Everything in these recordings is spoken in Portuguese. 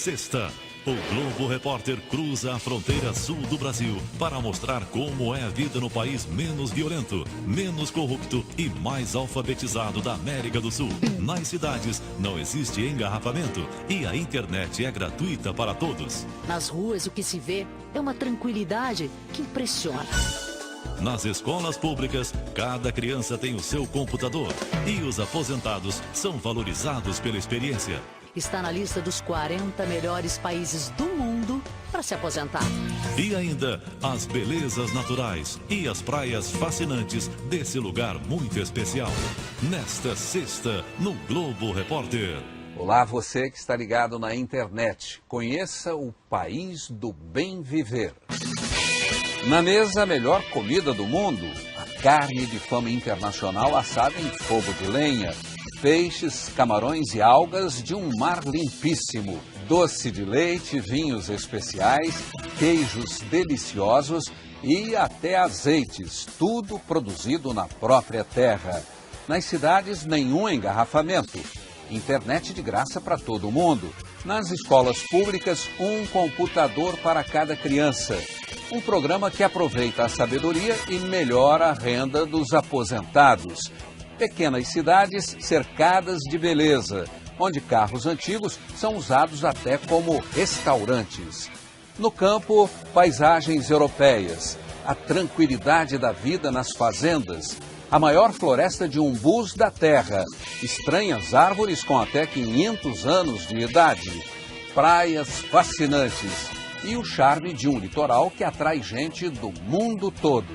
sexta, o Globo Repórter cruza a fronteira sul do Brasil para mostrar como é a vida no país menos violento, menos corrupto e mais alfabetizado da América do Sul. Nas cidades não existe engarrafamento e a internet é gratuita para todos. Nas ruas o que se vê é uma tranquilidade que impressiona. Nas escolas públicas, cada criança tem o seu computador e os aposentados são valorizados pela experiência. Está na lista dos 40 melhores países do mundo para se aposentar. E ainda as belezas naturais e as praias fascinantes desse lugar muito especial. Nesta sexta, no Globo Repórter. Olá, você que está ligado na internet. Conheça o país do bem viver. Na mesa, a melhor comida do mundo. A carne de fama internacional assada em fogo de lenha. Peixes, camarões e algas de um mar limpíssimo. Doce de leite, vinhos especiais, queijos deliciosos e até azeites. Tudo produzido na própria terra. Nas cidades, nenhum engarrafamento. Internet de graça para todo mundo. Nas escolas públicas, um computador para cada criança. Um programa que aproveita a sabedoria e melhora a renda dos aposentados. Pequenas cidades cercadas de beleza, onde carros antigos são usados até como restaurantes. No campo, paisagens europeias, a tranquilidade da vida nas fazendas, a maior floresta de umbus da terra, estranhas árvores com até 500 anos de idade, praias fascinantes e o charme de um litoral que atrai gente do mundo todo.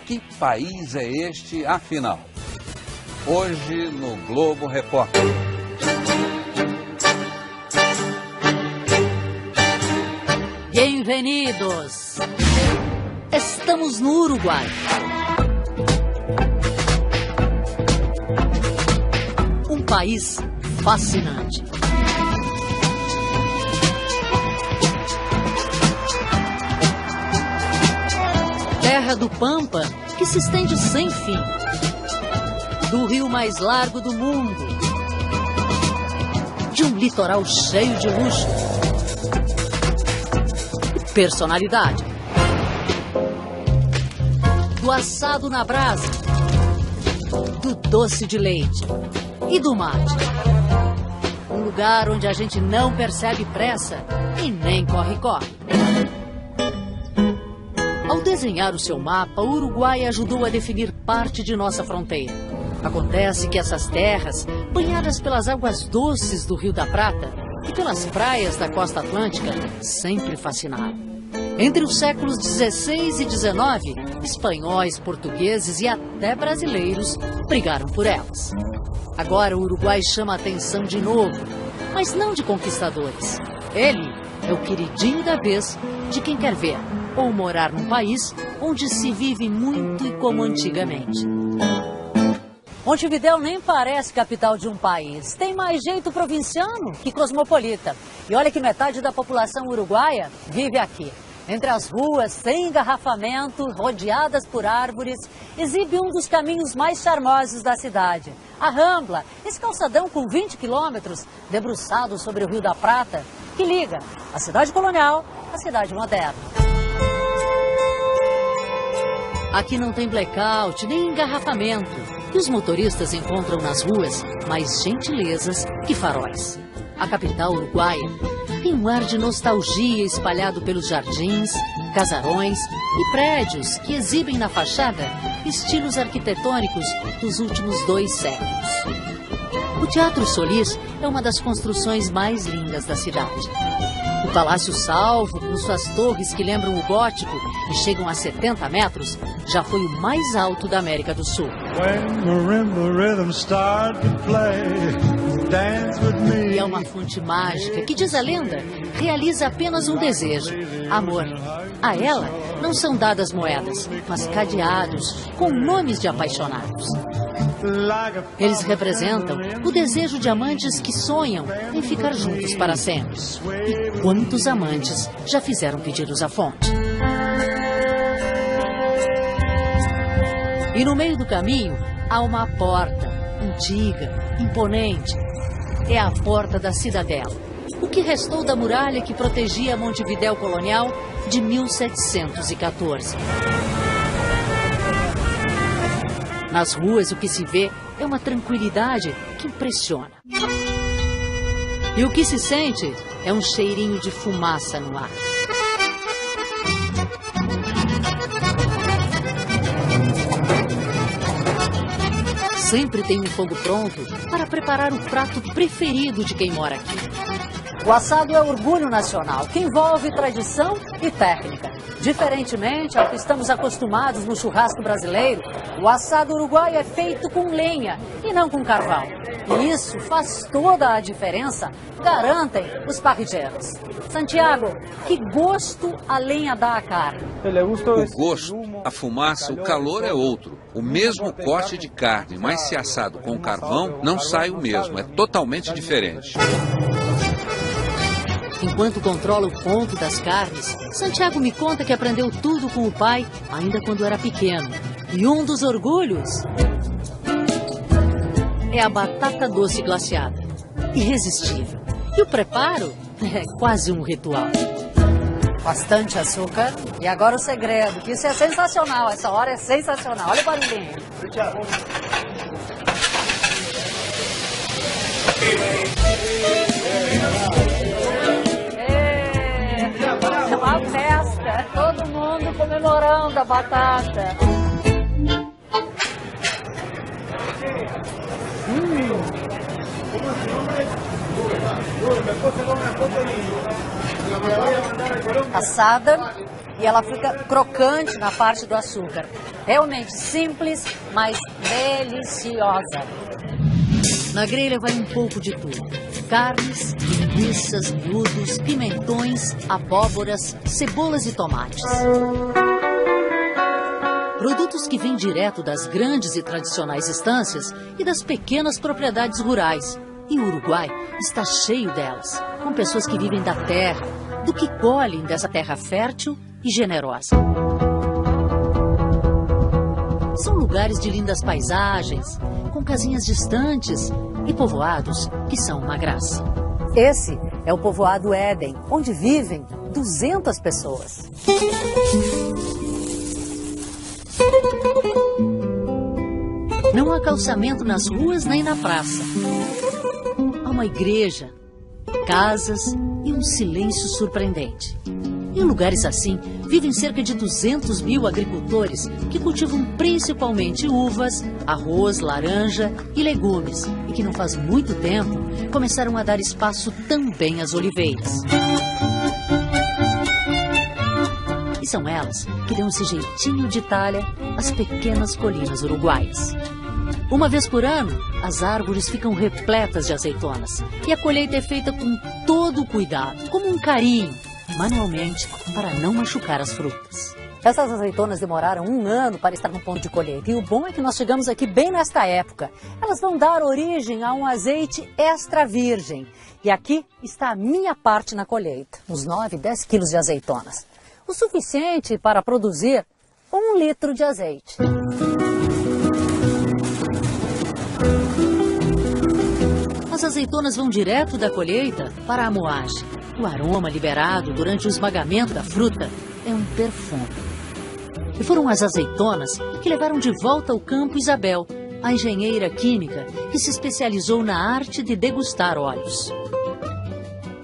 Que país é este, afinal? Hoje no Globo Repórter. Bem-vindos! Estamos no Uruguai. Um país fascinante. Terra do Pampa, que se estende sem fim. Do rio mais largo do mundo. De um litoral cheio de luxo. E personalidade. Do assado na brasa. Do doce de leite. E do mate. Um lugar onde a gente não percebe pressa e nem corre-corre. Ao desenhar o seu mapa, o Uruguai ajudou a definir parte de nossa fronteira. Acontece que essas terras, banhadas pelas águas doces do Rio da Prata e pelas praias da costa atlântica, sempre fascinaram. Entre os séculos XVI e XIX, espanhóis, portugueses e até brasileiros brigaram por elas. Agora o Uruguai chama a atenção de novo, mas não de conquistadores. Ele é o queridinho da vez de quem quer ver ou morar num país onde se vive muito e como antigamente. Montevidéu nem parece capital de um país. Tem mais jeito provinciano que cosmopolita. E olha que metade da população uruguaia vive aqui. Entre as ruas, sem engarrafamento, rodeadas por árvores, exibe um dos caminhos mais charmosos da cidade. A Rambla, esse calçadão com 20 quilômetros, debruçado sobre o Rio da Prata, que liga a cidade colonial à cidade moderna. Aqui não tem blackout nem engarrafamento. E os motoristas encontram nas ruas mais gentilezas que faróis. A capital uruguaia tem um ar de nostalgia espalhado pelos jardins, casarões e prédios que exibem na fachada estilos arquitetônicos dos últimos 2 séculos. O Teatro Solís é uma das construções mais lindas da cidade. O Palácio Salvo, com suas torres que lembram o gótico e chegam a 70 metros, já foi o mais alto da América do Sul. E é uma fonte mágica que, diz a lenda, realiza apenas um desejo: amor. A ela não são dadas moedas, mas cadeados com nomes de apaixonados. Eles representam o desejo de amantes que sonham em ficar juntos para sempre. E quantos amantes já fizeram pedidos à fonte? E no meio do caminho há uma porta, antiga, imponente. É a porta da Cidadela. o que restou da muralha que protegia Montevidéu colonial de 1714. Nas ruas, o que se vê é uma tranquilidade que impressiona. E o que se sente é um cheirinho de fumaça no ar. Sempre tem um fogo pronto para preparar o prato preferido de quem mora aqui. O assado é orgulho nacional, que envolve tradição e técnica. Diferentemente ao que estamos acostumados no churrasco brasileiro, o assado uruguaio é feito com lenha e não com carvão. E isso faz toda a diferença, garantem os parrilheiros. Santiago, que gosto a lenha dá à carne? O gosto, a fumaça, o calor é outro. O mesmo corte de carne, mas se assado com carvão, não sai o mesmo, é totalmente diferente. Enquanto controla o ponto das carnes, Santiago me conta que aprendeu tudo com o pai ainda quando era pequeno. E um dos orgulhos é a batata doce glaciada. Irresistível. E o preparo é quase um ritual. Bastante açúcar. E agora o segredo, que isso é sensacional. Essa hora é sensacional. Olha o barulhinho. É uma festa. Todo mundo comemorando a batata. Assada e ela fica crocante na parte do açúcar. Realmente simples, mas deliciosa. Na grelha vai um pouco de tudo. Carnes, linguiças, miúdos, pimentões, abóboras, cebolas e tomates. Produtos que vêm direto das grandes e tradicionais estâncias e das pequenas propriedades rurais. E o Uruguai está cheio delas, com pessoas que vivem da terra, do que colhem dessa terra fértil e generosa. São lugares de lindas paisagens, com casinhas distantes e povoados que são uma graça. Esse é o povoado Éden, onde vivem 200 pessoas. Não há calçamento nas ruas nem na praça. Há uma igreja, casas e um silêncio surpreendente. Em lugares assim, vivem cerca de 200 mil agricultores que cultivam principalmente uvas, arroz, laranja e legumes, e que não faz muito tempo começaram a dar espaço também às oliveiras. E são elas que dão esse jeitinho de Itália às pequenas colinas uruguaias. Uma vez por ano, as árvores ficam repletas de azeitonas e a colheita é feita com todo o cuidado, como um carinho, manualmente, para não machucar as frutas. Essas azeitonas demoraram 1 ano para estar no ponto de colheita. E o bom é que nós chegamos aqui bem nesta época. Elas vão dar origem a um azeite extra virgem. E aqui está a minha parte na colheita, uns 9, 10 quilos de azeitonas. O suficiente para produzir 1 litro de azeite. As azeitonas vão direto da colheita para a moagem. O aroma liberado durante o esmagamento da fruta é um perfume. E foram as azeitonas que levaram de volta ao campo Isabel, a engenheira química que se especializou na arte de degustar óleos.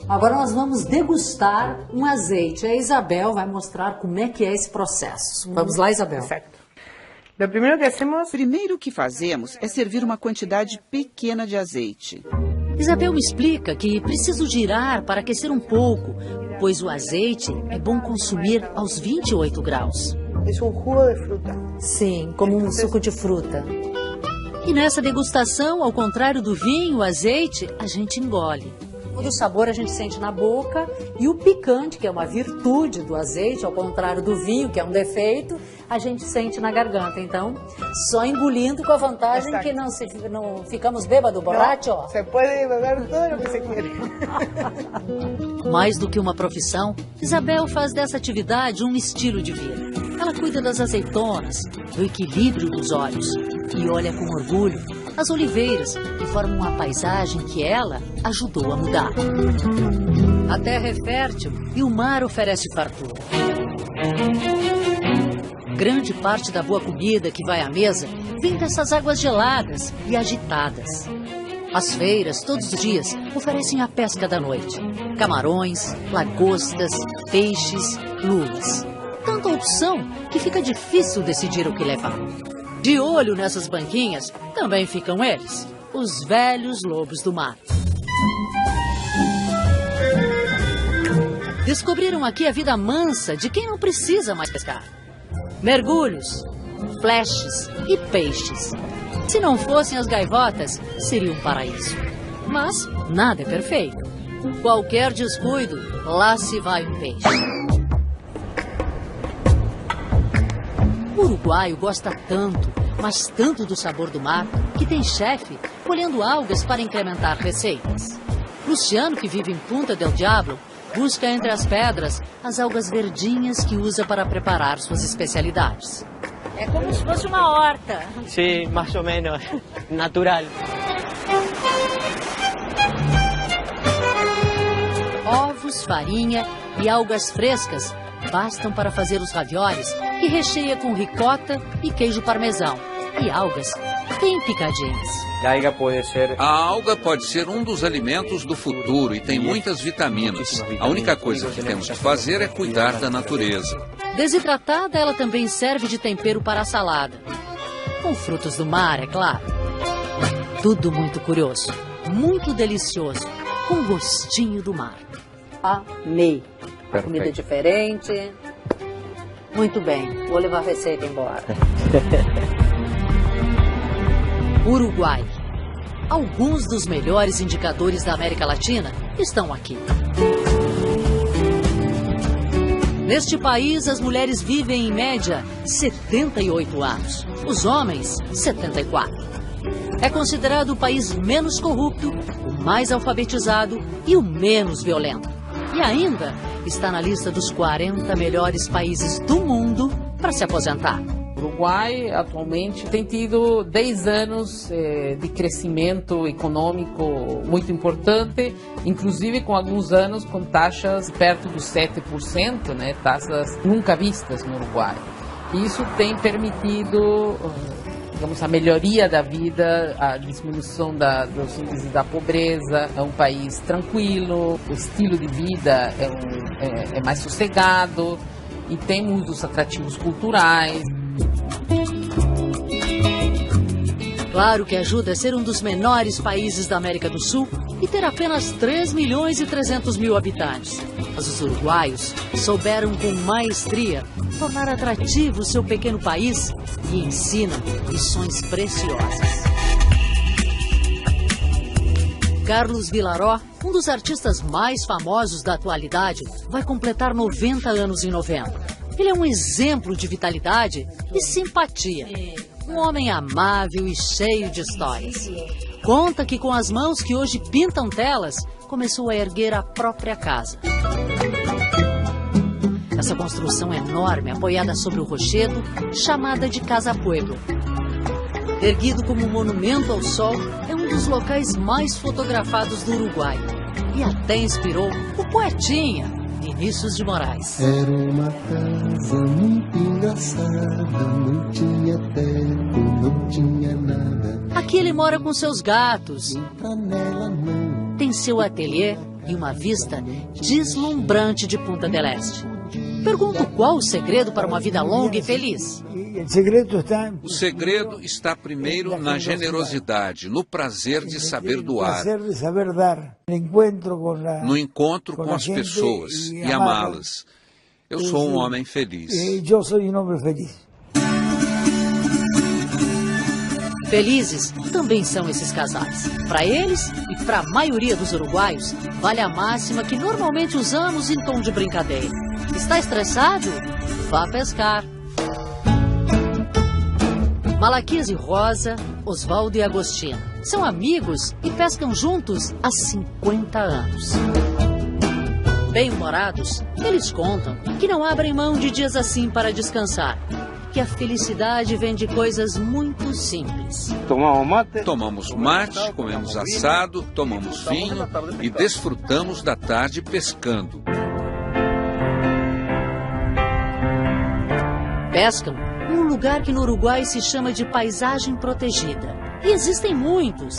Agora nós vamos degustar um azeite. A Isabel vai mostrar como é que é esse processo. Vamos lá, Isabel. Certo. Primeiro que fazemos é servir uma quantidade pequena de azeite. Isabel me explica que preciso girar para aquecer um pouco, pois o azeite é bom consumir aos 28 graus. É jugo de fruta. Sim, como um suco de fruta. E nessa degustação, ao contrário do vinho, o azeite, a gente engole. Todo o sabor a gente sente na boca e o picante, que é uma virtude do azeite, ao contrário do vinho, que é um defeito, a gente sente na garganta. Então, só engolindo com a vantagem que não ficamos bêbados, borracho. Você pode beber tudo o que você quer. Mais do que uma profissão, Isabel faz dessa atividade um estilo de vida. Ela cuida das azeitonas, do equilíbrio dos olhos e olha com orgulho as oliveiras, que formam uma paisagem que ela ajudou a mudar. A terra é fértil e o mar oferece fartura. Grande parte da boa comida que vai à mesa vem dessas águas geladas e agitadas. As feiras, todos os dias, oferecem a pesca da noite. Camarões, lagostas, peixes, lulas. Tanta opção que fica difícil decidir o que levar. De olho nessas banquinhas também ficam eles, os velhos lobos do mar. Descobriram aqui a vida mansa de quem não precisa mais pescar. Mergulhos, flashes e peixes. Se não fossem as gaivotas, seria um paraíso. Mas nada é perfeito. Qualquer descuido, lá se vai um peixe. O uruguaio gosta tanto, mas tanto do sabor do mar, que tem chefe colhendo algas para incrementar receitas. Luciano, que vive em Punta del Diablo, busca entre as pedras as algas verdinhas que usa para preparar suas especialidades. É como se fosse uma horta. Sim, mais ou menos. Natural. Ovos, farinha e algas frescas bastam para fazer os raviolis, que recheia com ricota e queijo parmesão. E algas bem picadinhas. A alga pode ser um dos alimentos do futuro e tem muitas vitaminas. A única coisa que temos que fazer é cuidar da natureza. Desidratada, ela também serve de tempero para a salada. Com frutos do mar, é claro. Tudo muito curioso, muito delicioso, com gostinho do mar. Amei. Perfeito. Comida diferente. Muito bem, vou levar a receita embora. Uruguai. Alguns dos melhores indicadores da América Latina estão aqui. Neste país, as mulheres vivem em média 78 anos. Os homens, 74. É considerado o país menos corrupto, o mais alfabetizado e o menos violento. E ainda está na lista dos 40 melhores países do mundo para se aposentar. O Uruguai atualmente tem tido 10 anos de crescimento econômico muito importante, inclusive com alguns anos com taxas perto dos 7%, né, taxas nunca vistas no Uruguai. Isso tem permitido, digamos, a melhoria da vida, a diminuição dos índices da pobreza. É um país tranquilo, o estilo de vida é mais sossegado e tem muitos atrativos culturais. Claro que ajuda a ser um dos menores países da América do Sul e ter apenas 3 milhões e 300 mil habitantes. Mas os uruguaios souberam com maestria tornar atrativo o seu pequeno país e ensinam lições preciosas. Carlos Vilaró, um dos artistas mais famosos da atualidade, vai completar 90 anos em novembro. Ele é um exemplo de vitalidade e simpatia. Um homem amável e cheio de histórias. Conta que com as mãos que hoje pintam telas, começou a erguer a própria casa. Essa construção enorme, apoiada sobre o rochedo, chamada de Casa Pueblo. Erguido como um monumento ao sol, é um dos locais mais fotografados do Uruguai. E até inspirou o poetinha Vinícius de Moraes. Era uma casa muito engraçada, não tinha teto, não tinha nada. Aqui ele mora com seus gatos. Tem seu ateliê e uma vista deslumbrante de Punta del Este. Pergunto qual o segredo para uma vida longa e feliz. O segredo está primeiro na generosidade, no prazer de saber doar, no encontro com as pessoas e amá-las. Eu sou um homem feliz. Felizes também são esses casais. Para eles e para a maioria dos uruguaios, vale a máxima que normalmente usamos em tom de brincadeira. Está estressado? Vá pescar. Malaquias e Rosa, Osvaldo e Agostina são amigos e pescam juntos há 50 anos. Bem-humorados, eles contam que não abrem mão de dias assim para descansar. que a felicidade vem de coisas muito simples. Tomamos mate, comemos assado, tomamos vinho e desfrutamos da tarde pescando. Pescam num lugar que no Uruguai se chama de paisagem protegida. E existem muitos.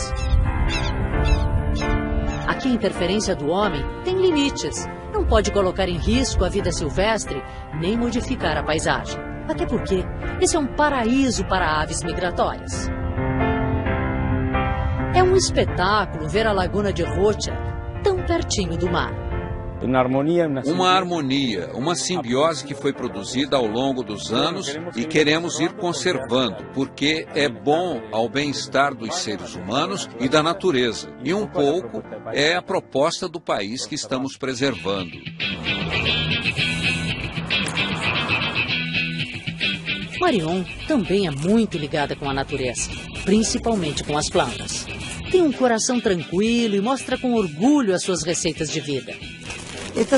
Aqui a interferência do homem tem limites. Não pode colocar em risco a vida silvestre, nem modificar a paisagem. Até porque esse é um paraíso para aves migratórias. É um espetáculo ver a Laguna de Rocha tão pertinho do mar. Uma harmonia, uma simbiose que foi produzida ao longo dos anos e queremos ir conservando, porque é bom ao bem-estar dos seres humanos e da natureza. E um pouco é a proposta do país que estamos preservando. Marion também é muito ligada com a natureza, principalmente com as plantas. Tem um coração tranquilo e mostra com orgulho as suas receitas de vida. Esta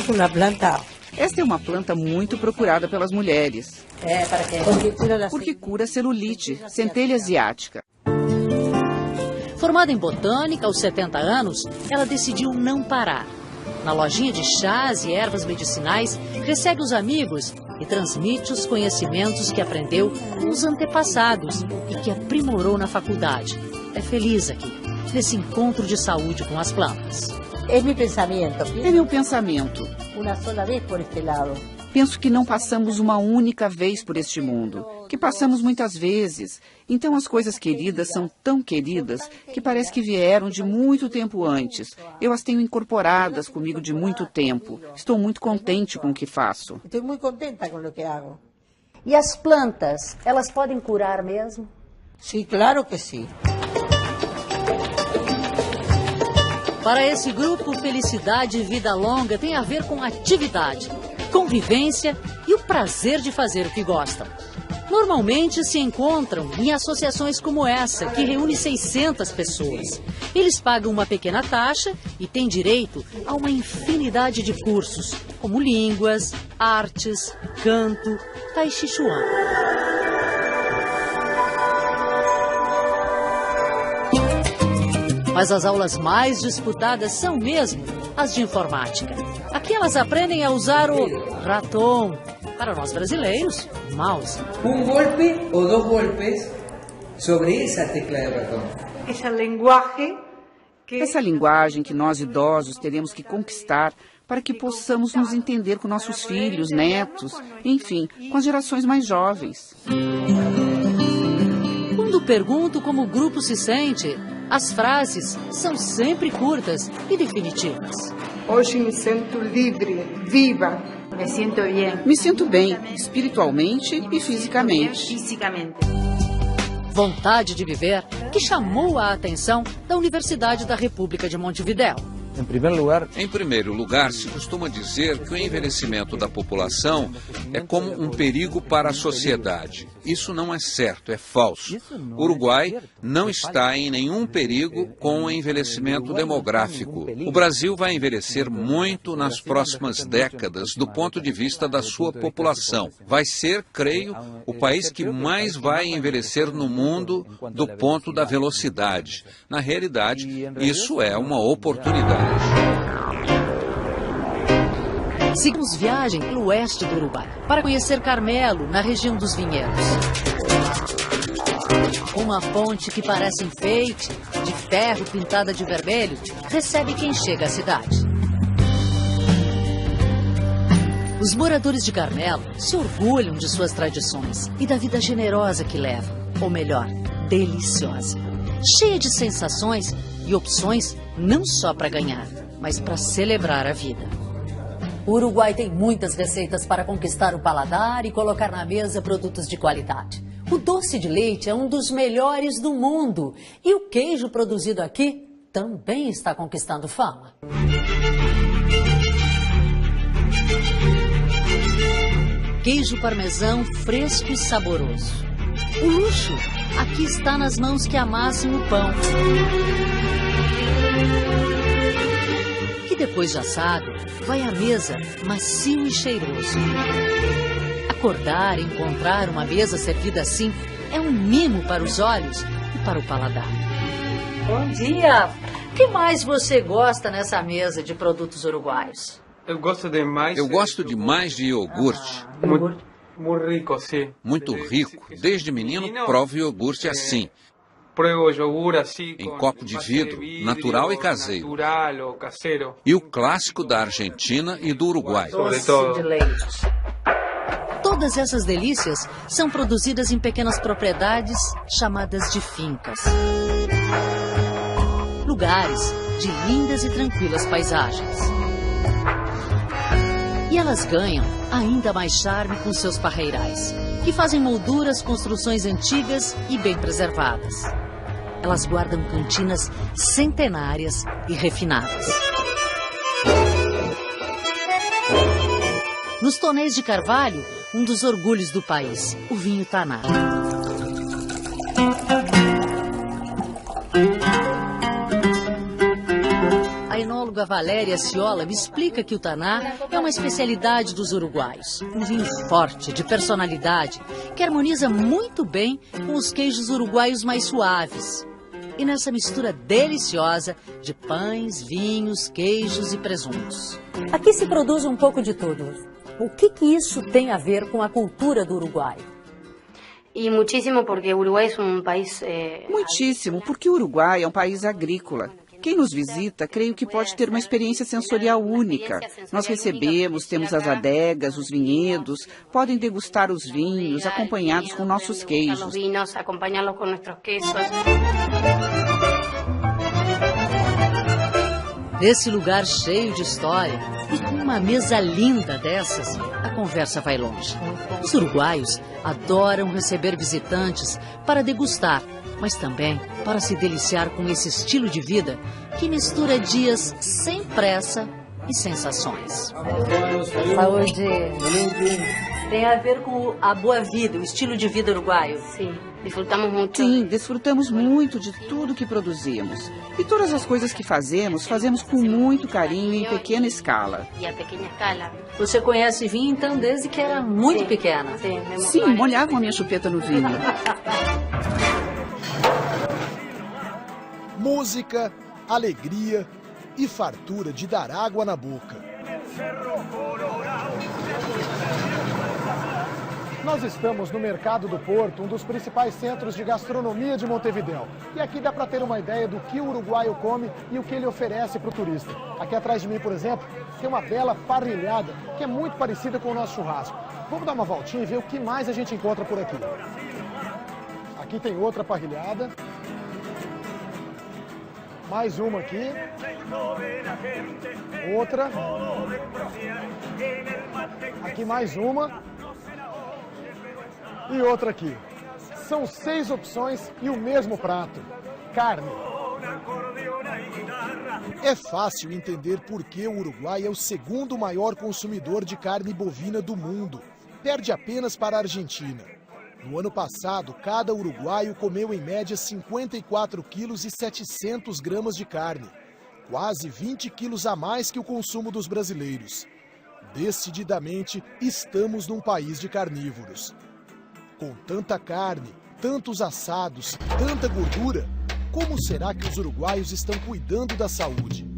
é uma planta muito procurada pelas mulheres. Porque cura celulite, centelha asiática. Formada em botânica aos 70 anos, ela decidiu não parar. Na lojinha de chás e ervas medicinais, recebe os amigos e transmite os conhecimentos que aprendeu com os antepassados e que aprimorou na faculdade. É feliz aqui, nesse encontro de saúde com as plantas. É meu pensamento. Penso que não passamos uma única vez por este mundo, que passamos muitas vezes. Então as coisas queridas são tão queridas que parece que vieram de muito tempo antes. Eu as tenho incorporadas comigo de muito tempo. Estou muito contente com o que faço. Estou muito contenta com o que hago. E as plantas, elas podem curar mesmo? Sim, claro que sim. Para esse grupo, felicidade e vida longa tem a ver com atividade, convivência e o prazer de fazer o que gostam. Normalmente se encontram em associações como essa, que reúne 600 pessoas. Eles pagam uma pequena taxa e têm direito a uma infinidade de cursos, como línguas, artes, canto, tai chi chuan. Mas as aulas mais disputadas são mesmo as de informática. Aqui elas aprendem a usar o ratão, para nós brasileiros, mouse. Golpe ou 2 golpes sobre essa tecla de ratão. Essa linguagem que nós idosos teremos que conquistar para que possamos nos entender com nossos filhos, netos, enfim, com as gerações mais jovens. Quando pergunto como o grupo se sente, as frases são sempre curtas e definitivas. Hoje me sinto livre, viva. Me sinto bem, espiritualmente e fisicamente. Vontade de viver que chamou a atenção da Universidade da República de Montevidéu. Em primeiro lugar, se costuma dizer que o envelhecimento da população é como um perigo para a sociedade. Isso não é certo, é falso. O Uruguai não está em nenhum perigo com o envelhecimento demográfico. O Brasil vai envelhecer muito nas próximas décadas do ponto de vista da sua população. Vai ser, creio, o país que mais vai envelhecer no mundo do ponto da velocidade. Na realidade, isso é uma oportunidade. Seguimos viagem pelo oeste do Uruguai para conhecer Carmelo, na região dos vinhedos. Uma ponte que parece enfeite, de ferro pintada de vermelho, recebe quem chega à cidade. Os moradores de Carmelo se orgulham de suas tradições e da vida generosa que levam, ou melhor, deliciosa, cheia de sensações e opções não só para ganhar, mas para celebrar a vida. O Uruguai tem muitas receitas para conquistar o paladar e colocar na mesa produtos de qualidade. O doce de leite é um dos melhores do mundo e o queijo produzido aqui também está conquistando fama. Queijo parmesão fresco e saboroso. O luxo aqui está nas mãos que amassam o pão. Que depois de assado, vai à mesa macio e cheiroso. A Acordar e encontrar uma mesa servida assim é um mimo para os olhos e para o paladar. Bom dia! O que mais você gosta nessa mesa de produtos uruguaios? Eu gosto demais de iogurte. Muito rico, sim. Muito rico. Desde menino, provo iogurte assim. Em copo de vidro, natural e caseiro. E o clássico da Argentina e do Uruguai. Doce de leite. Todas essas delícias são produzidas em pequenas propriedades chamadas de fincas. Lugares de lindas e tranquilas paisagens. E elas ganham ainda mais charme com seus parreirais, que fazem molduras, construções antigas e bem preservadas. Elas guardam cantinas centenárias e refinadas. Nos tonéis de carvalho, um dos orgulhos do país, o vinho Taná. A enóloga Valéria Ciola me explica que o Taná é uma especialidade dos uruguaios. Um vinho forte, de personalidade, que harmoniza muito bem com os queijos uruguaios mais suaves. E nessa mistura deliciosa de pães, vinhos, queijos e presuntos. Aqui se produz um pouco de tudo. O que isso tem a ver com a cultura do Uruguai? Muitíssimo, porque o Uruguai é um país... Muitíssimo, porque o Uruguai é um país agrícola. Quem nos visita, creio que pode ter uma experiência sensorial única. Nós recebemos, temos as adegas, os vinhedos, podem degustar os vinhos, acompanhados com nossos queijos. Nesse lugar cheio de história e com uma mesa linda dessas, a conversa vai longe. Os uruguaios adoram receber visitantes para degustar, mas também para se deliciar com esse estilo de vida que mistura dias sem pressa e sensações. Saúde! Tem a ver com a boa vida, o estilo de vida uruguaio? Sim. Sim, desfrutamos muito de tudo que produzimos. E todas as coisas que fazemos com muito carinho e em pequena escala. Você conhece vinho, então, desde que era muito pequena? Sim, molhavam a minha chupeta no vinho. Música, alegria e fartura de dar água na boca. Nós estamos no Mercado do Porto, um dos principais centros de gastronomia de Montevidéu. E aqui dá para ter uma ideia do que o uruguaio come e o que ele oferece para o turista. Aqui atrás de mim, por exemplo, tem uma bela parrilhada, que é muito parecida com o nosso churrasco. Vamos dar uma voltinha e ver o que mais a gente encontra por aqui. Aqui tem outra parrilhada. Mais uma aqui. Outra. Aqui mais uma. E outra aqui. São 6 opções e o mesmo prato. Carne. É fácil entender por que o Uruguai é o segundo maior consumidor de carne bovina do mundo. Perde apenas para a Argentina. No ano passado, cada uruguaio comeu em média 54 quilos e 700 gramas de carne. Quase 20 quilos a mais que o consumo dos brasileiros. Decididamente, estamos num país de carnívoros. Com tanta carne, tantos assados, tanta gordura, como será que os uruguaios estão cuidando da saúde?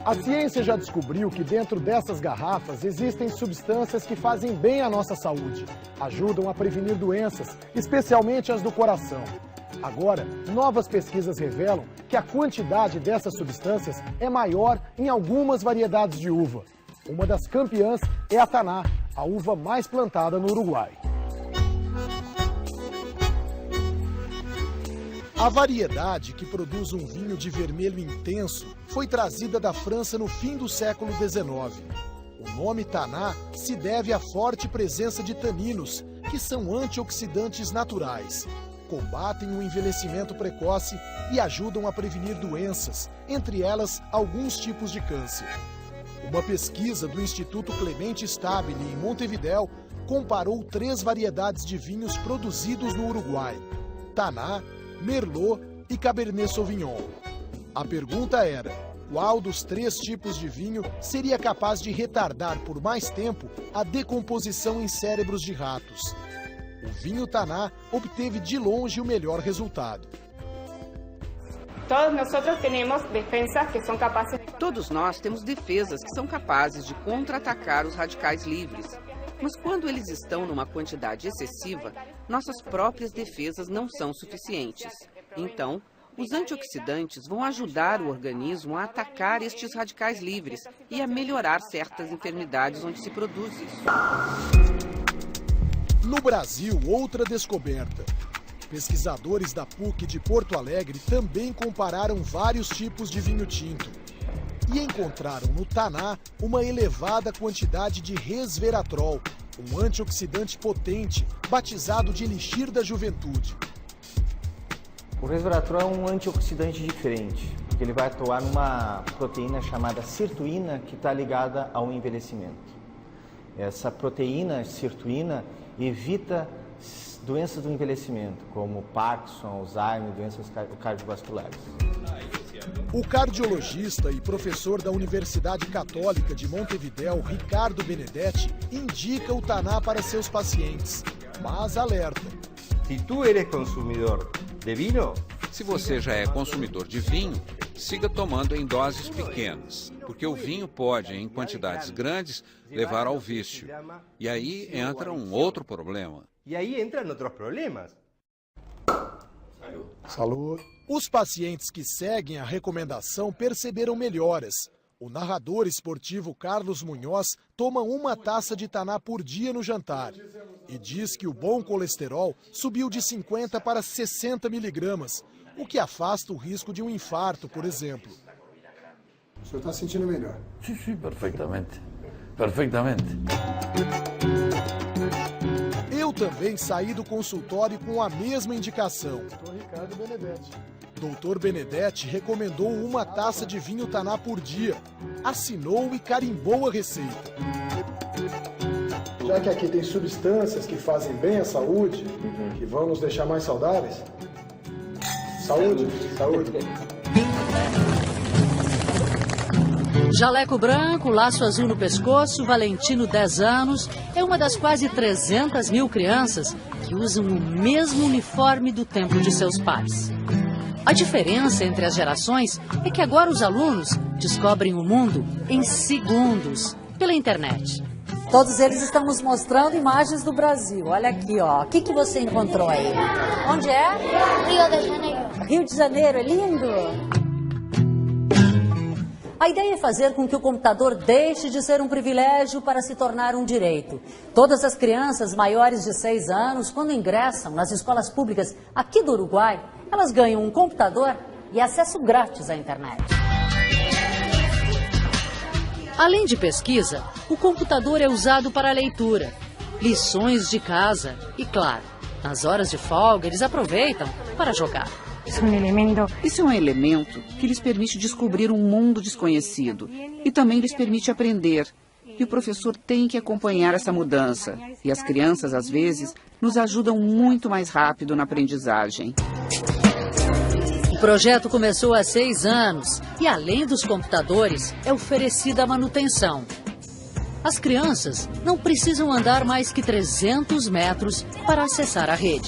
A ciência já descobriu que dentro dessas garrafas existem substâncias que fazem bem à nossa saúde. Ajudam a prevenir doenças, especialmente as do coração. Agora, novas pesquisas revelam que a quantidade dessas substâncias é maior em algumas variedades de uva. Uma das campeãs é a Taná, a uva mais plantada no Uruguai. A variedade que produz um vinho de vermelho intenso foi trazida da França no fim do século XIX. O nome Taná se deve à forte presença de taninos, que são antioxidantes naturais. Combatem o envelhecimento precoce e ajudam a prevenir doenças, entre elas alguns tipos de câncer. Uma pesquisa do Instituto Clemente Stabile, em Montevidéu, comparou 3 variedades de vinhos produzidos no Uruguai: Taná, Merlot e Cabernet Sauvignon. A pergunta era: qual dos 3 tipos de vinho seria capaz de retardar por mais tempo a decomposição em cérebros de ratos. O vinho Taná obteve de longe o melhor resultado. Todos nós temos defesas que são capazes de contra-atacar os radicais livres. Mas quando eles estão numa quantidade excessiva, nossas próprias defesas não são suficientes. Então, os antioxidantes vão ajudar o organismo a atacar estes radicais livres e a melhorar certas enfermidades onde se produz isso. No Brasil, outra descoberta. Pesquisadores da PUC de Porto Alegre também compararam vários tipos de vinho tinto e encontraram no Taná uma elevada quantidade de resveratrol, um antioxidante potente, batizado de elixir da juventude. O resveratrol é um antioxidante diferente, porque ele vai atuar numa proteína chamada sirtuína, que está ligada ao envelhecimento. Essa proteína sirtuína evita doenças do envelhecimento, como Parkinson, Alzheimer, doenças cardiovasculares. O cardiologista e professor da Universidade Católica de Montevidéu, Ricardo Benedetti, indica o Taná para seus pacientes, mas alerta. Se tu eres consumidor de vinho, se você já é consumidor de vinho, siga tomando em doses pequenas, porque o vinho pode, em quantidades grandes, levar ao vício. E aí entra um outro problema. E aí entram outros problemas. Saúde. Os pacientes que seguem a recomendação perceberam melhoras. O narrador esportivo Carlos Munhoz toma 1 taça de Taná por dia no jantar e diz que o bom colesterol subiu de 50 para 60 miligramas, o que afasta o risco de um infarto, por exemplo. O senhor está sentindo melhor? Sim, perfeitamente. Perfeitamente. Eu também saí do consultório com a mesma indicação. Dr. Ricardo Benedetti. Dr. Benedetti recomendou 1 taça de vinho Taná por dia. Assinou e carimbou a receita. Já que aqui tem substâncias que fazem bem à saúde, que vão nos deixar mais saudáveis. Saúde, saúde. Jaleco branco, laço azul no pescoço, Valentino, 10 anos, é uma das quase 300 mil crianças que usam o mesmo uniforme do tempo de seus pais. A diferença entre as gerações é que agora os alunos descobrem o mundo em segundos, pela internet. Todos eles estão nos mostrando imagens do Brasil. Olha aqui, ó. O que você encontrou aí? Onde é? Rio de Janeiro. Rio de Janeiro, é lindo. A ideia é fazer com que o computador deixe de ser um privilégio para se tornar um direito. Todas as crianças maiores de 6 anos, quando ingressam nas escolas públicas aqui do Uruguai, elas ganham um computador e acesso grátis à internet. Além de pesquisa, o computador é usado para leitura, lições de casa e, claro, nas horas de folga eles aproveitam para jogar. Isso é um elemento que lhes permite descobrir um mundo desconhecido e também lhes permite aprender. E o professor tem que acompanhar essa mudança. E as crianças, às vezes, nos ajudam muito mais rápido na aprendizagem. O projeto começou há 6 anos e, além dos computadores, é oferecida a manutenção. As crianças não precisam andar mais que 300 metros para acessar a rede.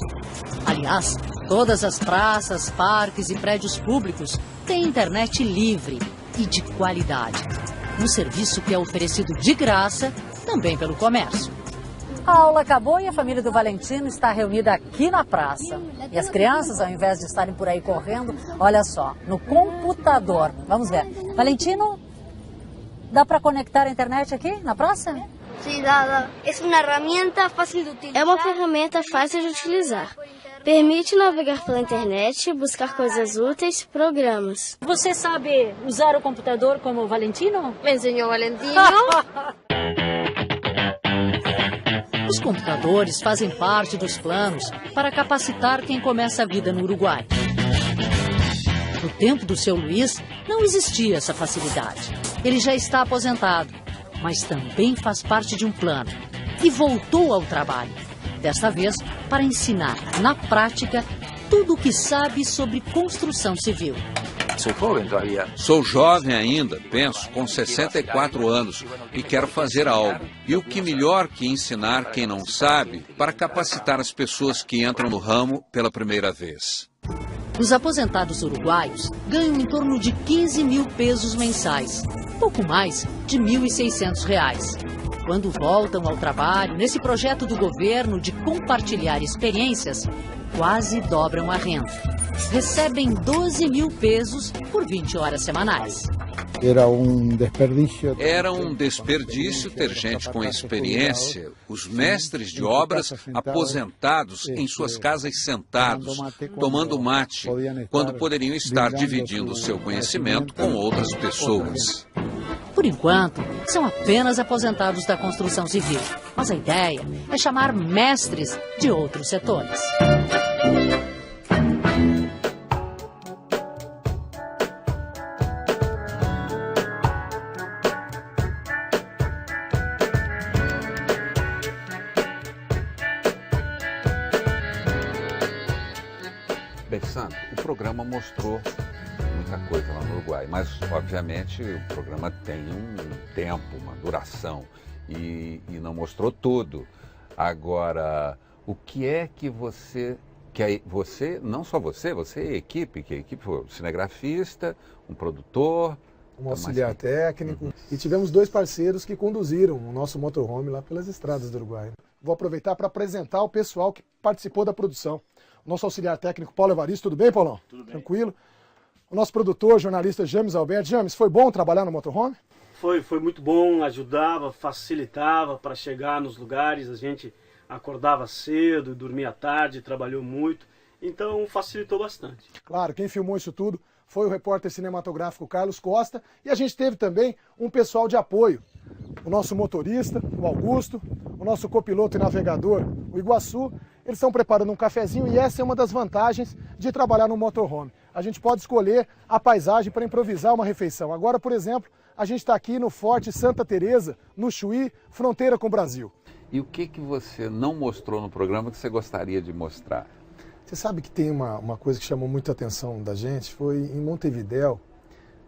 Aliás, todas as praças, parques e prédios públicos têm internet livre e de qualidade. Um serviço que é oferecido de graça também pelo comércio. A aula acabou e a família do Valentino está reunida aqui na praça. E as crianças, ao invés de estarem por aí correndo, olha só, no computador. Vamos ver. Valentino, dá para conectar a internet aqui na praça? Sim, dá. É uma ferramenta fácil de utilizar. Permite navegar pela internet, buscar coisas úteis, programas. Você sabe usar o computador como o Valentino? Me ensinou o Valentino. Os computadores fazem parte dos planos para capacitar quem começa a vida no Uruguai. No tempo do seu Luiz, não existia essa facilidade. Ele já está aposentado, mas também faz parte de um plano e voltou ao trabalho. Desta vez, para ensinar, na prática, tudo o que sabe sobre construção civil. Sou jovem ainda, penso, com 64 anos, e quero fazer algo. E o que melhor que ensinar quem não sabe para capacitar as pessoas que entram no ramo pela primeira vez. Os aposentados uruguaios ganham em torno de 15 mil pesos mensais, pouco mais de R$ 1.600. Quando voltam ao trabalho, nesse projeto do governo de compartilhar experiências, quase dobram a renda. Recebem 12 mil pesos por 20 horas semanais. Era um desperdício ter gente com experiência, os mestres de obras aposentados em suas casas sentados, tomando mate, quando poderiam estar dividindo o seu conhecimento com outras pessoas. Por enquanto, são apenas aposentados da construção civil, mas a ideia é chamar mestres de outros setores. Bessandro, o programa mostrou muita coisa lá no Uruguai, mas obviamente o programa tem um tempo, uma duração e não mostrou tudo. Agora, o que é que você, não só você e a equipe, que a equipe foi um cinegrafista, um produtor, um auxiliar técnico, e tivemos 2 parceiros que conduziram o nosso motorhome lá pelas estradas do Uruguai. Vou aproveitar para apresentar o pessoal que participou da produção. O nosso auxiliar técnico, Paulo Evaristo. Tudo bem, Paulão? Tudo bem. Tranquilo? O nosso produtor, jornalista James Alberto. James, foi bom trabalhar no motorhome? Foi muito bom, ajudava, facilitava para chegar nos lugares. A gente acordava cedo, dormia tarde, trabalhou muito. Então facilitou bastante. Claro, quem filmou isso tudo foi o repórter cinematográfico Carlos Costa. E a gente teve também um pessoal de apoio. O nosso motorista, o Augusto, o nosso copiloto e navegador, o Iguaçu. Eles estão preparando um cafezinho e essa é uma das vantagens de trabalhar no motorhome. A gente pode escolher a paisagem para improvisar uma refeição. Agora, por exemplo, a gente está aqui no Forte Santa Teresa, no Chuí, fronteira com o Brasil. E o que você não mostrou no programa que você gostaria de mostrar? Você sabe que tem uma coisa que chamou muita atenção da gente, foi em Montevidéu.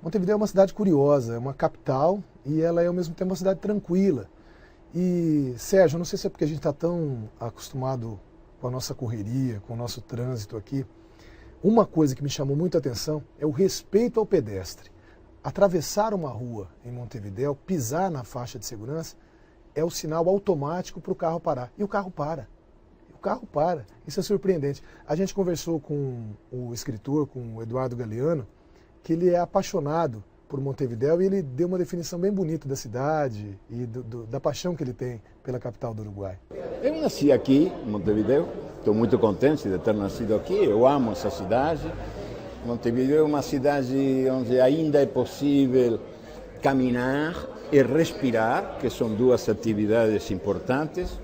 Montevidéu é uma cidade curiosa, é uma capital e ela é ao mesmo tempo uma cidade tranquila. E, Sérgio, não sei se é porque a gente está tão acostumado com a nossa correria, com o nosso trânsito aqui, uma coisa que me chamou muita atenção é o respeito ao pedestre. Atravessar uma rua em Montevidéu, pisar na faixa de segurança, é o sinal automático para o carro parar. E o carro para. O carro para. Isso é surpreendente. A gente conversou com o escritor, com o Eduardo Galeano, que ele é apaixonado por Montevidéu e ele deu uma definição bem bonita da cidade e da paixão que ele tem pela capital do Uruguai. Eu nasci aqui, em Montevidéu, estou muito contente de ter nascido aqui, eu amo essa cidade. Montevidéu é uma cidade onde ainda é possível caminhar e respirar, que são 2 atividades importantes,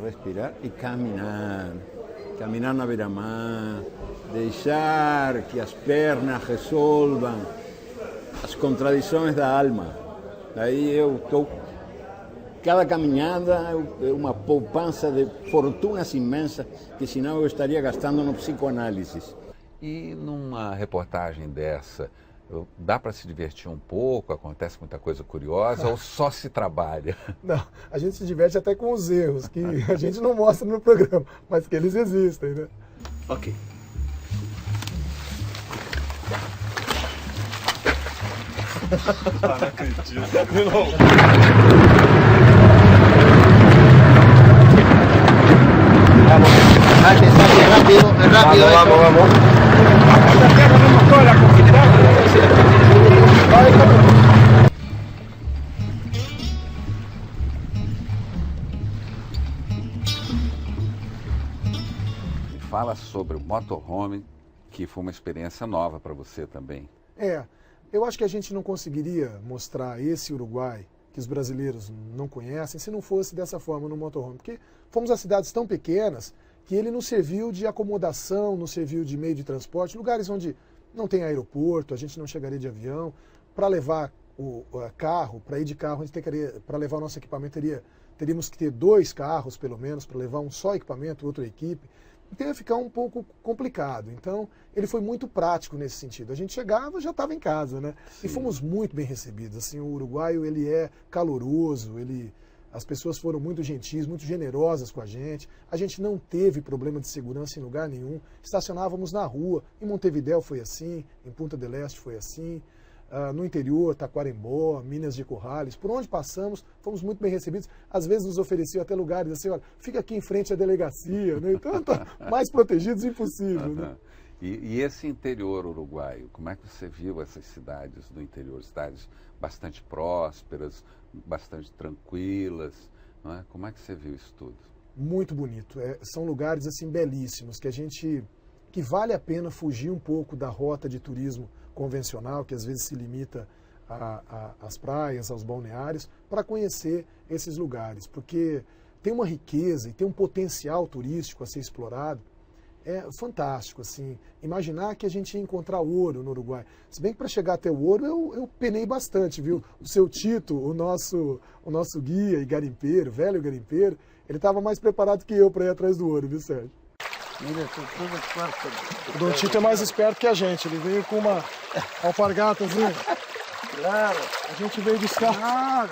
respirar e caminhar. Caminhar na beira-mar, deixar que as pernas resolvam as contradições da alma. Aí eu estou... Cada caminhada é uma poupança de fortunas imensas que senão eu estaria gastando no psicoanálise. E numa reportagem dessa, dá para se divertir um pouco? Acontece muita coisa curiosa ou só se trabalha? Não, a gente se diverte até com os erros, que a gente não mostra no programa, mas que eles existem, né? Ok. Não acredito. Rápido. Vamos. Fala sobre o motorhome, que foi uma experiência nova para você também. Eu acho que a gente não conseguiria mostrar esse Uruguai que os brasileiros não conhecem se não fosse dessa forma no motorhome. Porque fomos a cidades tão pequenas que ele nos serviu de acomodação, nos serviu de meio de transporte, lugares onde não tem aeroporto, a gente não chegaria de avião. Para levar o carro, para ir de carro, para levar o nosso equipamento, teríamos que ter 2 carros pelo menos, para levar um só equipamento, outra equipe. Então ia ficar um pouco complicado. Então ele foi muito prático nesse sentido. A gente chegava, já estava em casa, né? Sim. E fomos muito bem recebidos. Assim, o uruguaio, ele é caloroso, as pessoas foram muito gentis, muito generosas com a gente. A gente não teve problema de segurança em lugar nenhum. Estacionávamos na rua. Em Montevidéu foi assim, em Punta del Este foi assim. No interior, Taquarembó, Minas de Corrales, por onde passamos, fomos muito bem recebidos. Às vezes nos ofereciam até lugares assim, olha, fica aqui em frente à delegacia, né? Então, mais protegidos impossível, né? E esse interior uruguaio, como é que você viu essas cidades do interior? Cidades bastante prósperas, bastante tranquilas, não é? Como é que você viu isso tudo? Muito bonito. São lugares assim belíssimos, que vale a pena fugir um pouco da rota de turismo convencional, que às vezes se limita às praias, aos balneários, para conhecer esses lugares, porque tem uma riqueza e tem um potencial turístico a ser explorado. É fantástico, assim, imaginar que a gente ia encontrar ouro no Uruguai. Se bem que para chegar até o ouro eu penei bastante, viu? O seu Tito, o nosso guia e garimpeiro, velho garimpeiro, ele estava mais preparado que eu para ir atrás do ouro, viu, Sérgio? O Dom Tito é mais esperto que a gente, ele veio com uma alpargatazinha. Claro. A gente veio buscar. Claro,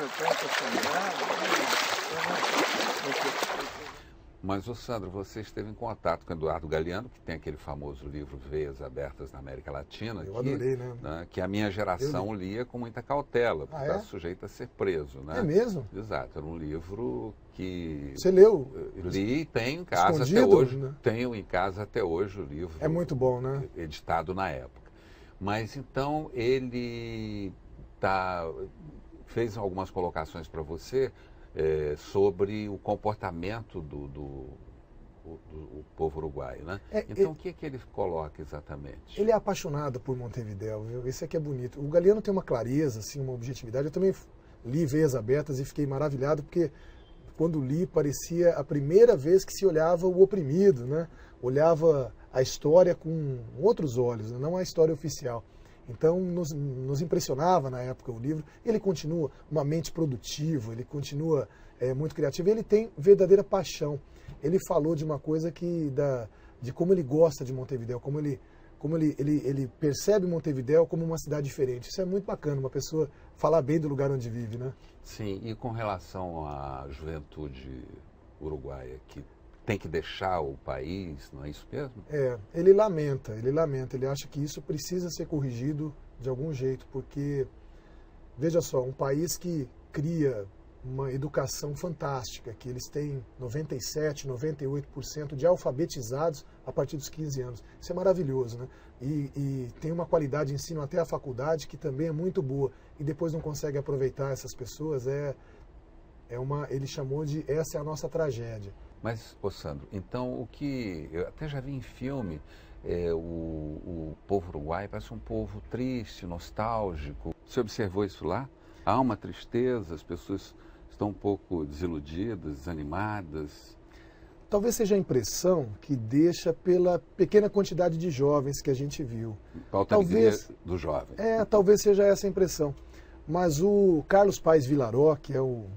Mas, ô Sandro, você esteve em contato com Eduardo Galeano, que tem aquele famoso livro Veias Abertas na América Latina. Eu adorei, né? Que a minha geração lia com muita cautela, porque está sujeito a ser preso, né? É mesmo? Exato, era um livro que... Você leu? Li e tenho em casa até hoje. Né? Tenho em casa até hoje o livro. É muito bom, né? Editado na época. Mas então ele fez algumas colocações para você sobre o comportamento do povo uruguaio, né? Então, o que ele coloca exatamente? Ele é apaixonado por Montevidéu, viu? Esse aqui é bonito. O Galeano tem uma clareza, assim, uma objetividade. Eu também li Veias Abertas e fiquei maravilhado, porque quando li parecia a primeira vez que se olhava o oprimido, né? Olhava a história com outros olhos, né? Não a história oficial. Então, nos impressionava na época o livro. Ele continua uma mente produtiva, ele continua muito criativo. Ele tem verdadeira paixão. Ele falou de uma coisa de como ele gosta de Montevidéu, como ele percebe Montevidéu como uma cidade diferente. Isso é muito bacana, uma pessoa falar bem do lugar onde vive, né? Sim, e com relação à juventude uruguaia, que tem que deixar o país, não é isso mesmo? Ele lamenta, ele acha que isso precisa ser corrigido de algum jeito, porque, veja só, um país que cria uma educação fantástica, que eles têm 97%, 98% de alfabetizados a partir dos 15 anos. Isso é maravilhoso, né? E tem uma qualidade de ensino até a faculdade que também é muito boa, e depois não consegue aproveitar essas pessoas, ele chamou de essa é a nossa tragédia. Mas, ô Sandro, então o que eu até já vi em filme, o povo uruguaio parece um povo triste, nostálgico. Você observou isso lá? Há uma tristeza, as pessoas estão um pouco desiludidas, desanimadas. Talvez seja a impressão que deixa pela pequena quantidade de jovens que a gente viu. Falta talvez do jovem. Talvez seja essa a impressão. Mas o Carlos Paes Vilaró, que é um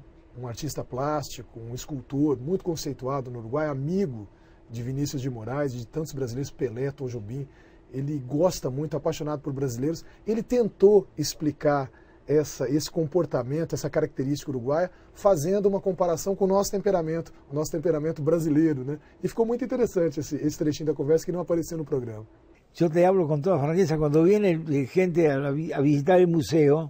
artista plástico, um escultor muito conceituado no Uruguai, amigo de Vinícius de Moraes, de tantos brasileiros, Pelé, Tom Jobim, ele gosta muito, apaixonado por brasileiros. Ele tentou explicar esse comportamento, essa característica uruguaia, fazendo uma comparação com o nosso temperamento brasileiro, né? E ficou muito interessante esse trechinho da conversa que não apareceu no programa. Eu te hablo com toda franqueza, quando viene gente a visitar o museu,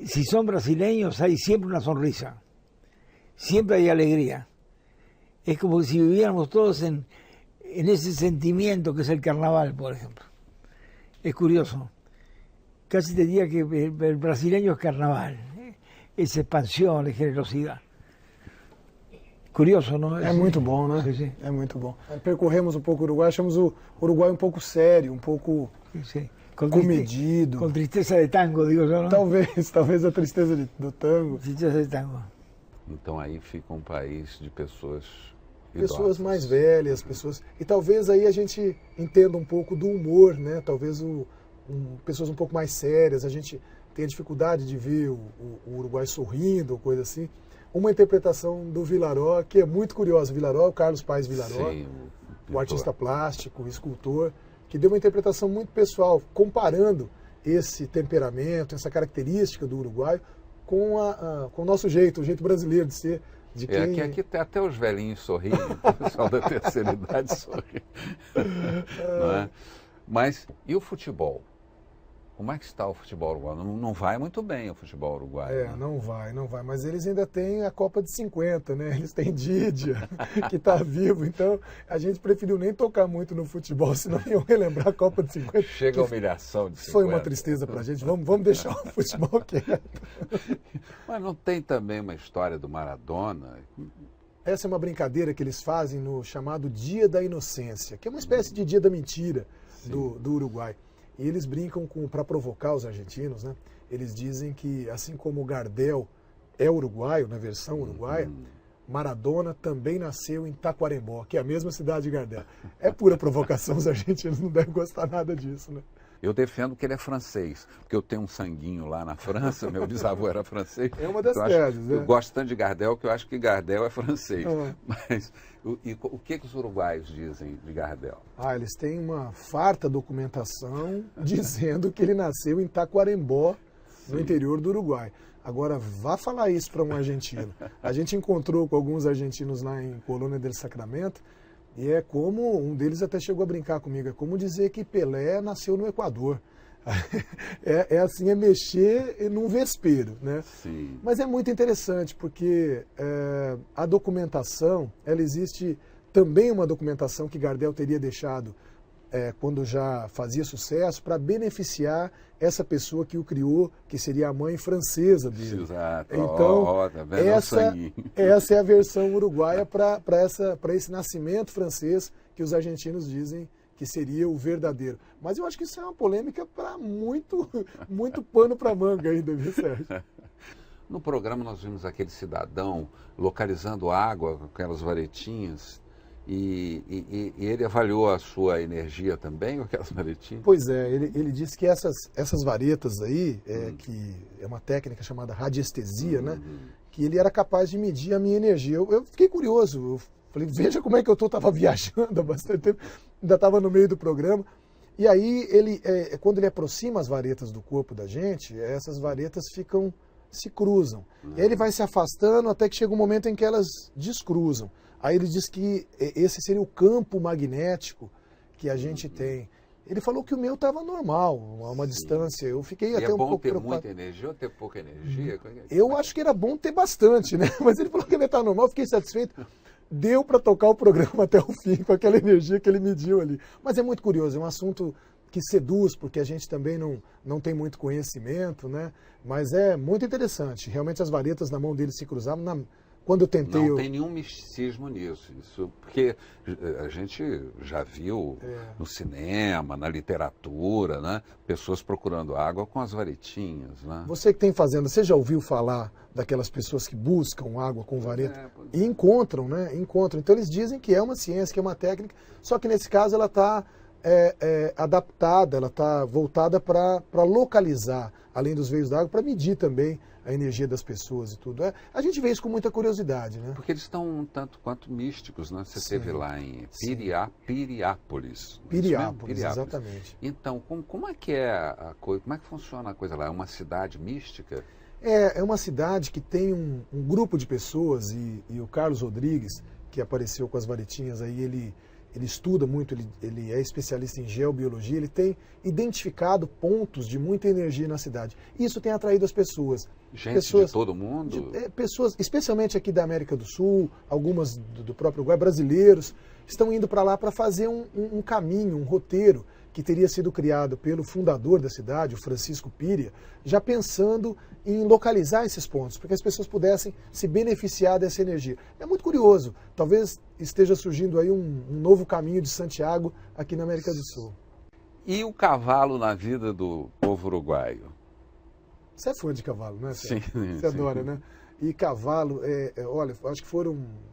si son brasileños hay siempre una sonrisa, siempre hay alegría. Es como si viviéramos todos en ese sentimiento que es el carnaval, por ejemplo. Es curioso. Casi te diría que el brasileño es carnaval, es expansión, es generosidad. Curioso, não é? É muito bom, né? Sim. É muito bom. Percorremos um pouco o Uruguai, achamos o Uruguai um pouco sério, um pouco comedido. Com tristeza de tango, digo eu, não? Talvez a tristeza do tango. Tristeza de tango. Então aí fica um país de pessoas idosas. Mais velhas, pessoas... E talvez aí a gente entenda um pouco do humor, né? Talvez pessoas um pouco mais sérias, a gente tem a dificuldade de ver o Uruguai sorrindo ou coisa assim. Uma interpretação do Vilaró, que é muito curiosa. O Vilaró, o Carlos Paes Vilaró. Sim, o artista plástico, o escultor, que deu uma interpretação muito pessoal, comparando esse temperamento, essa característica do uruguaio com o nosso jeito, o jeito brasileiro de ser. De quem... que aqui até os velhinhos sorriem, o pessoal da terceira idade sorri. Não é? Mas, e o futebol? Como é que está o futebol uruguaio? Não vai muito bem o futebol uruguaio. Né? Não vai. Mas eles ainda têm a Copa de 50, né? Eles têm Didia, que está vivo. Então, a gente preferiu nem tocar muito no futebol, senão iam relembrar a Copa de 50. Chega a humilhação de 50. Foi uma tristeza para a gente. Vamos deixar o futebol quieto. Mas não tem também uma história do Maradona? Essa é uma brincadeira que eles fazem no chamado Dia da Inocência, que é uma espécie de Dia da Mentira do Uruguai. E eles brincam para provocar os argentinos, né? Eles dizem que, assim como o Gardel é uruguaio, na versão uruguaia, Maradona também nasceu em Tacuarembó, que é a mesma cidade de Gardel. É pura provocação, os argentinos não devem gostar nada disso, né? Eu defendo que ele é francês, porque eu tenho um sanguinho lá na França, meu bisavô era francês. É uma das teses, né? Eu gosto tanto de Gardel que eu acho que Gardel é francês. Mas o que os uruguaios dizem de Gardel? Eles têm uma farta documentação dizendo que ele nasceu em Tacuarembó, no interior do Uruguai. Agora, vá falar isso para um argentino. A gente encontrou com alguns argentinos lá em Colônia del Sacramento, e é como, um deles até chegou a brincar comigo, é como dizer que Pelé nasceu no Equador. É mexer num vespeiro, né? Sim. Mas é muito interessante, porque a documentação, ela existe também uma documentação que Gardel teria deixado quando já fazia sucesso, para beneficiar essa pessoa que o criou, que seria a mãe francesa dele. Exato. Então, tá vendo? essa é a versão uruguaia para esse nascimento francês que os argentinos dizem que seria o verdadeiro. Mas eu acho que isso é uma polêmica para muito pano para manga ainda, viu, Sérgio? No programa nós vimos aquele cidadão localizando água com aquelas varetinhas. E ele avaliou a sua energia também com aquelas varetinhas? Pois é, ele disse que essas varetas aí, que é uma técnica chamada radiestesia, né? Que ele era capaz de medir a minha energia. Eu fiquei curioso, eu falei, veja como é que eu estava viajando há bastante tempo, ainda estava no meio do programa. E aí, quando ele aproxima as varetas do corpo da gente, essas varetas se cruzam. E aí ele vai se afastando até que chega um momento em que elas descruzam. Aí ele diz que esse seria o campo magnético que a gente tem. Ele falou que o meu estava normal, a uma distância. Eu fiquei até um pouco preocupado. É bom ter muita energia ou ter pouca energia? Eu acho que era bom ter bastante, né? Mas ele falou que ele está normal, eu fiquei satisfeito. Deu para tocar o programa até o fim com aquela energia que ele mediu ali. Mas é muito curioso, é um assunto que seduz, porque a gente também não tem muito conhecimento, né? Mas é muito interessante. Realmente as varetas na mão dele se cruzavam. Quando eu tentei... Não tem nenhum misticismo nisso, porque a gente já viu no cinema, na literatura, né, pessoas procurando água com as varetinhas. Né? Você que tem fazenda, você já ouviu falar daquelas pessoas que buscam água com vareta? E encontram, né? Encontram. Então eles dizem que é uma ciência, que é uma técnica, só que nesse caso ela está adaptada, ela está voltada para localizar, além dos veios d'água, para medir também a energia das pessoas e tudo. A gente vê isso com muita curiosidade, né? Porque eles estão um tanto quanto místicos, né? Você esteve lá em Piriápolis. Piriápolis, exatamente. Então, como é que é a coisa? Como é que funciona a coisa lá? É uma cidade mística? É uma cidade que tem um grupo de pessoas e o Carlos Rodrigues, que apareceu com as varetinhas aí, ele estuda muito, ele é especialista em geobiologia, ele tem identificado pontos de muita energia na cidade. Isso tem atraído as pessoas. Gente de todo mundo? Pessoas, especialmente aqui da América do Sul, algumas do próprio Uruguai, brasileiros, estão indo para lá para fazer um caminho, um roteiro que teria sido criado pelo fundador da cidade, o Francisco Piria, já pensando em localizar esses pontos, para que as pessoas pudessem se beneficiar dessa energia. É muito curioso, talvez esteja surgindo aí um novo caminho de Santiago aqui na América do Sul. E o cavalo na vida do povo uruguaio? Você é fã de cavalo, né? Sim. Você adora, né? E cavalo, olha, acho que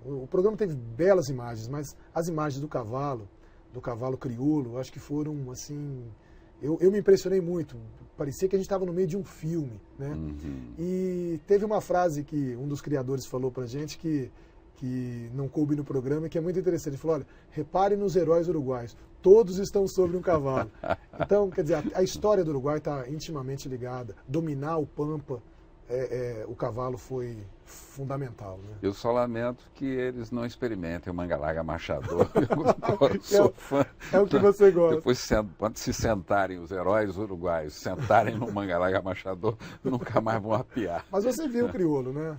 o programa teve belas imagens, mas as imagens do cavalo crioulo, acho que foram, assim, eu me impressionei muito, parecia que a gente estava no meio de um filme, né? E teve uma frase que um dos criadores falou pra gente, que que não coube no programa e que é muito interessante. Ele falou, olha, repare nos heróis uruguaios, todos estão sobre um cavalo. Então, quer dizer, a história do Uruguai está intimamente ligada. Dominar o Pampa, o cavalo foi fundamental. Né? Eu só lamento que eles não experimentem o manga-larga machador. Eu sou fã. É o que você gosta. Depois, quando se sentarem os heróis uruguaios, sentarem no manga-larga machador, nunca mais vão apiar. Mas você viu o crioulo, né?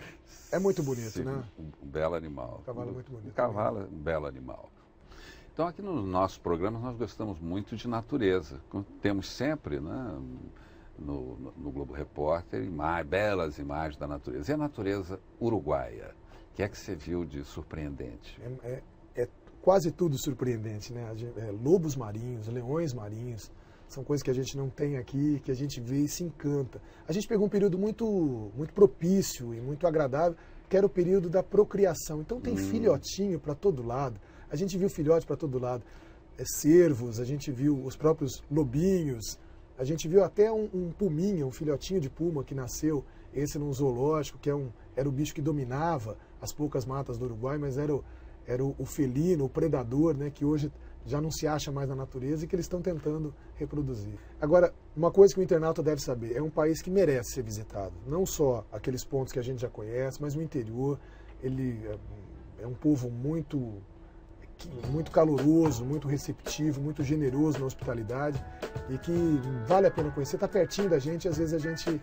É muito bonito, Sim, né? Um belo animal. O cavalo é muito bonito. O cavalo é um belo animal. Então, aqui nos nossos programas, nós gostamos muito de natureza. Temos sempre, né, no Globo Repórter, belas imagens da natureza. E a natureza uruguaia? O que é que você viu de surpreendente? É quase tudo surpreendente, né? Lobos marinhos, leões marinhos, são coisas que a gente não tem aqui, que a gente vê e se encanta. A gente pegou um período muito propício e muito agradável, que era o período da procriação. Então tem filhotinho para todo lado. A gente viu filhote para todo lado. Cervos, a gente viu os próprios lobinhos, a gente viu até um puminha, um filhotinho de puma que nasceu, esse num zoológico, que era o bicho que dominava as poucas matas do Uruguai, mas era o felino, o predador, né, que hoje já não se acha mais na natureza e que eles estão tentando reproduzir. Agora, uma coisa que o internauta deve saber, é um país que merece ser visitado. Não só aqueles pontos que a gente já conhece, mas o interior, ele é um povo muito caloroso, muito receptivo, muito generoso na hospitalidade e que vale a pena conhecer. Está pertinho da gente, às vezes a gente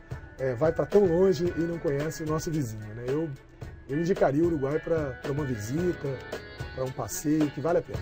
vai para tão longe e não conhece o nosso vizinho. Né? Eu indicaria o Uruguai para uma visita, para um passeio, que vale a pena.